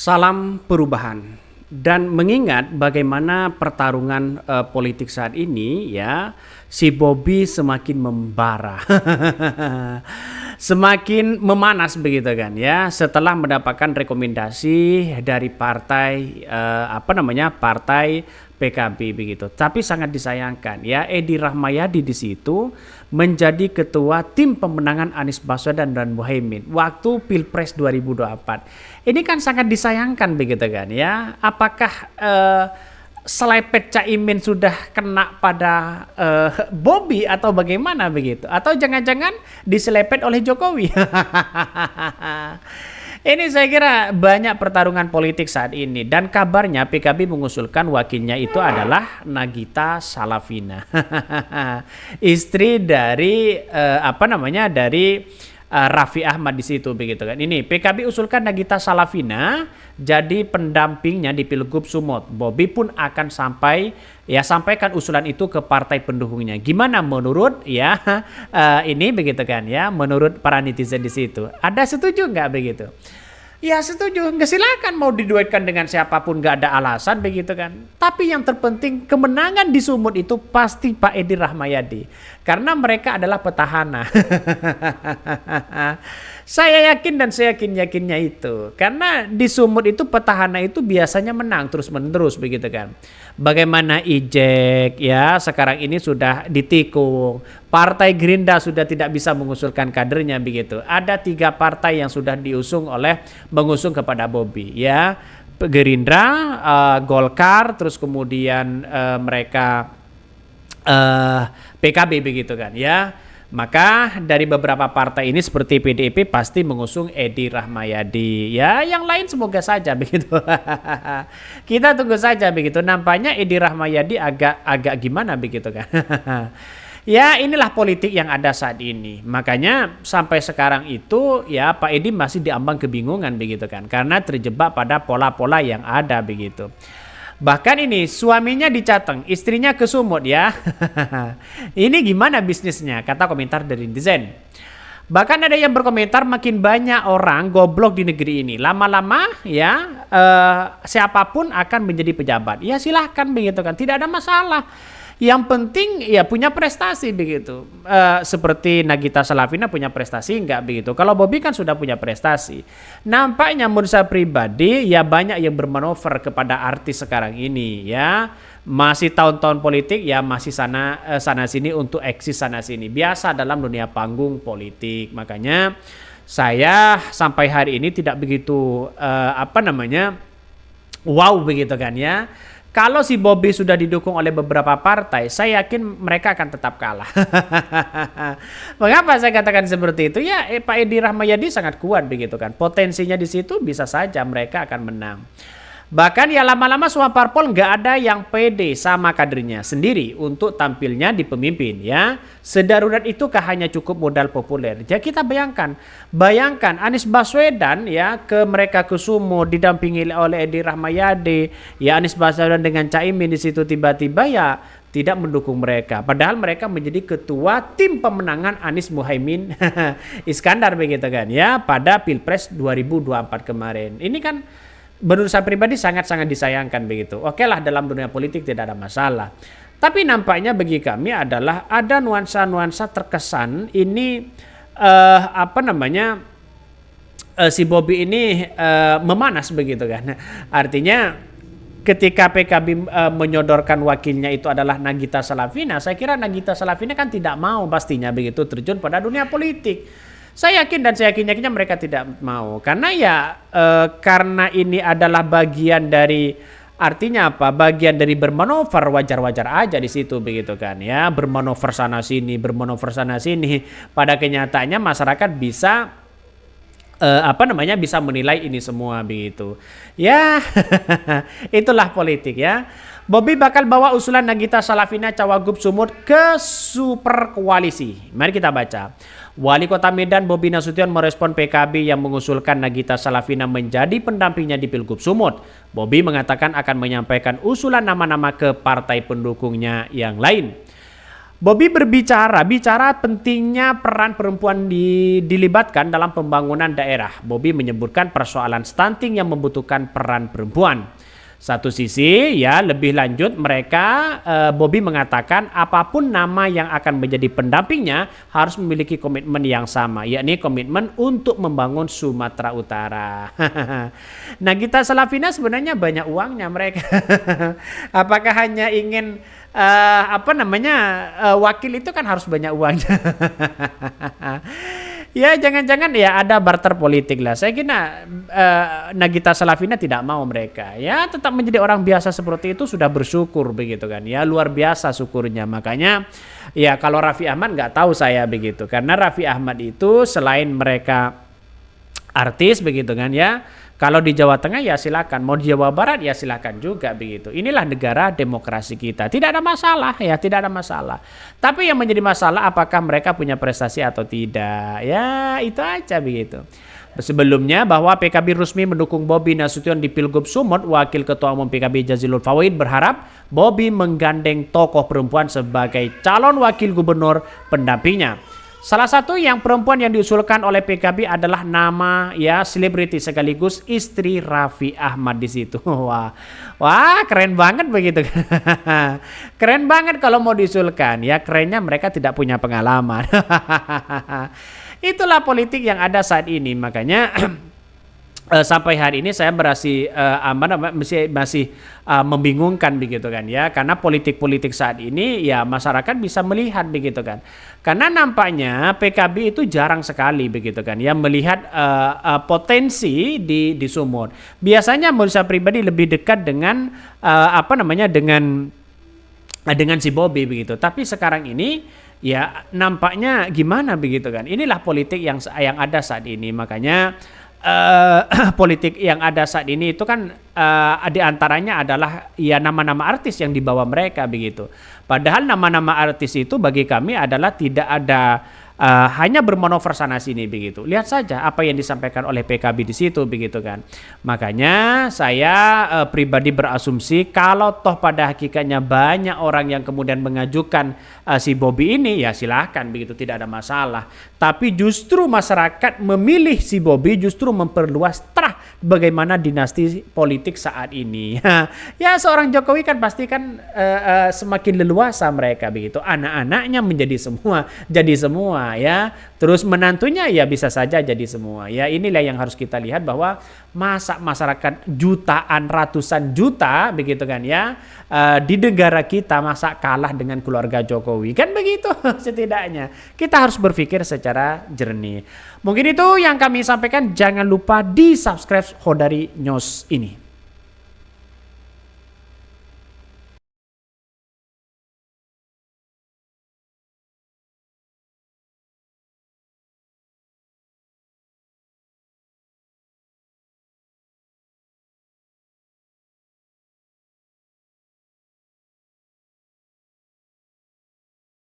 Salam perubahan. Dan mengingat bagaimana pertarungan politik saat ini ya, si Bobby semakin membara. Semakin memanas begitu kan ya, setelah mendapatkan rekomendasi dari partai partai PKB begitu. Tapi sangat disayangkan ya, Edi Rahmayadi di situ menjadi ketua tim pemenangan Anies Baswedan dan Muhaimin waktu Pilpres 2024. Ini kan sangat disayangkan begitu kan ya. Apakah selepet Caimin sudah kena pada Bobby atau bagaimana begitu? Atau jangan-jangan diselepet oleh Jokowi? Ini saya kira banyak pertarungan politik saat ini, dan kabarnya PKB mengusulkan wakilnya itu adalah Nagita Slavina. Istri dari Raffi Ahmad di situ begitu kan. Ini PKB usulkan Nagita Slavina jadi pendampingnya di Pilgub Sumut. Bobby pun akan sampaikan usulan itu ke partai pendukungnya. Gimana menurut ini begitu kan ya, menurut para netizen di situ. Ada setuju nggak begitu? Ya setuju, nggak silakan mau diduetkan dengan siapapun, nggak ada alasan begitu kan. Tapi yang terpenting kemenangan di Sumut itu pasti Pak Edi Rahmayadi, karena mereka adalah petahana. Saya yakin dan saya yakinnya itu, karena di Sumut itu petahana itu biasanya menang terus menerus begitu kan. Bagaimana Ijek ya sekarang ini sudah ditikung, Partai Gerindra sudah tidak bisa mengusulkan kadernya begitu. Ada 3 partai yang sudah mengusung kepada Bobby ya, Gerindra, Golkar, terus kemudian PKB begitu kan ya. Maka dari beberapa partai ini seperti PDIP pasti mengusung Edi Rahmayadi. Ya, yang lain semoga saja begitu. Kita tunggu saja begitu. Nampaknya Edi Rahmayadi agak gimana begitu kan. Ya, inilah politik yang ada saat ini. Makanya sampai sekarang itu ya Pak Edi masih diambang kebingungan begitu kan. Karena terjebak pada pola-pola yang ada begitu. Bahkan ini suaminya di Jateng, istrinya ke Sumut ya. Ini gimana bisnisnya? Kata komentar dari netizen. Bahkan ada yang berkomentar makin banyak orang goblok di negeri ini. Lama-lama ya siapapun akan menjadi pejabat. Ya silahkan begitu kan, tidak ada masalah. Yang penting ya punya prestasi begitu. Seperti Nagita Slavina punya prestasi enggak begitu. Kalau Bobby kan sudah punya prestasi. Nampaknya menurut saya pribadi ya banyak yang bermanuver kepada artis sekarang ini ya. Masih tahun-tahun politik ya masih sana sini untuk eksis sana sini. Biasa dalam dunia panggung politik. Makanya saya sampai hari ini tidak begitu wow begitu kan ya. Kalau si Bobby sudah didukung oleh beberapa partai, saya yakin mereka akan tetap kalah. Mengapa saya katakan seperti itu? Ya, Pak Edi Rahmayadi sangat kuat begitu kan. Potensinya di situ bisa saja mereka akan menang. Bahkan ya lama-lama semua parpol nggak ada yang pede sama kadernya sendiri untuk tampilnya di pemimpin ya. Sedarurat itukah hanya cukup modal populer? Ya kita bayangkan Anies Baswedan ya mereka ke Sumut didampingi oleh Edi Rahmayadi, ya Anies Baswedan dengan Caimin di situ tiba-tiba ya tidak mendukung mereka. Padahal mereka menjadi ketua tim pemenangan Anies Muhaimin Iskandar begitu kan ya pada Pilpres 2024 kemarin. Ini kan menurut saya pribadi sangat-sangat disayangkan begitu. Oke lah dalam dunia politik tidak ada masalah. Tapi nampaknya bagi kami adalah ada nuansa-nuansa terkesan ini si Bobby ini memanas begitu kan. Artinya ketika PKB menyodorkan wakilnya itu adalah Nagita Slavina, saya kira Nagita Slavina kan tidak mau pastinya begitu terjun pada dunia politik. Saya yakin dan saya yakinnya mereka tidak mau karena karena ini adalah bagian dari bagian dari bermanuver, wajar-wajar aja di situ begitu kan ya, bermanuver sana sini. Pada kenyataannya masyarakat bisa bisa menilai ini semua begitu. Ya, itulah politik ya. Bobby bakal bawa usulan Nagita Slavina Cawagup Sumut ke super koalisi. Mari kita baca. Wali Kota Medan Bobi Nasution merespon PKB yang mengusulkan Nagita Slavina menjadi pendampingnya di Pilgub Sumut. Bobi mengatakan akan menyampaikan usulan nama-nama ke partai pendukungnya yang lain. Bobby bicara pentingnya peran perempuan dilibatkan dalam pembangunan daerah. Bobby menyebutkan persoalan stunting yang membutuhkan peran perempuan. Satu sisi, ya lebih lanjut Bobby mengatakan apapun nama yang akan menjadi pendampingnya harus memiliki komitmen yang sama, yakni komitmen untuk membangun Sumatera Utara. Nagita Slavina sebenarnya banyak uangnya mereka. Apakah hanya ingin wakil itu kan harus banyak uangnya. Ya jangan-jangan ya ada barter politik lah. Saya kira Nagita Slavina tidak mau mereka. Ya tetap menjadi orang biasa seperti itu sudah bersyukur begitu kan. Ya luar biasa syukurnya. Makanya ya kalau Raffi Ahmad nggak tahu saya begitu. Karena Raffi Ahmad itu selain mereka artis begitu kan ya. Kalau di Jawa Tengah ya silakan, mau di Jawa Barat ya silakan juga begitu. Inilah negara demokrasi kita. Tidak ada masalah ya, tidak ada masalah. Tapi yang menjadi masalah apakah mereka punya prestasi atau tidak. Ya itu aja begitu. Sebelumnya bahwa PKB resmi mendukung Bobi Nasution di Pilgub Sumut, Wakil Ketua Umum PKB Jazilul Fawait berharap Bobi menggandeng tokoh perempuan sebagai calon wakil gubernur pendampingnya. Salah satu yang perempuan yang diusulkan oleh PKB adalah nama ya selebriti sekaligus istri Raffi Ahmad di situ. Wah, keren banget begitu. Keren banget kalau mau diusulkan. Ya kerennya mereka tidak punya pengalaman. Itulah politik yang ada saat ini. Makanya sampai hari ini saya masih membingungkan begitu kan ya, karena politik saat ini ya masyarakat bisa melihat begitu kan, karena nampaknya PKB itu jarang sekali begitu kan ya melihat potensi di Sumut. Biasanya menurut saya pribadi lebih dekat dengan dengan si Bobi begitu, tapi sekarang ini ya nampaknya gimana begitu kan. Inilah politik yang ada saat ini. Makanya politik yang ada saat ini itu kan diantaranya adalah ya nama-nama artis yang dibawa mereka begitu. Padahal nama-nama artis itu bagi kami adalah tidak ada hanya bermanuver sana sini begitu. Lihat saja apa yang disampaikan oleh PKB di situ begitu kan. Makanya saya pribadi berasumsi kalau toh pada hakikatnya banyak orang yang kemudian mengajukan si Bobi ini ya silahkan begitu, tidak ada masalah. Tapi justru masyarakat memilih si Bobi justru memperluas bagaimana dinasti politik saat ini. Ya seorang Jokowi kan pasti kan semakin leluasa mereka begitu. Anak-anaknya jadi semua ya. Terus menantunya ya bisa saja jadi semua. Ya inilah yang harus kita lihat bahwa masa masyarakat jutaan ratusan juta begitu kan ya di negara kita masa kalah dengan keluarga Jokowi kan begitu. Setidaknya kita harus berpikir secara jernih. Mungkin itu yang kami sampaikan. Jangan lupa di subscribe Hodari News ini.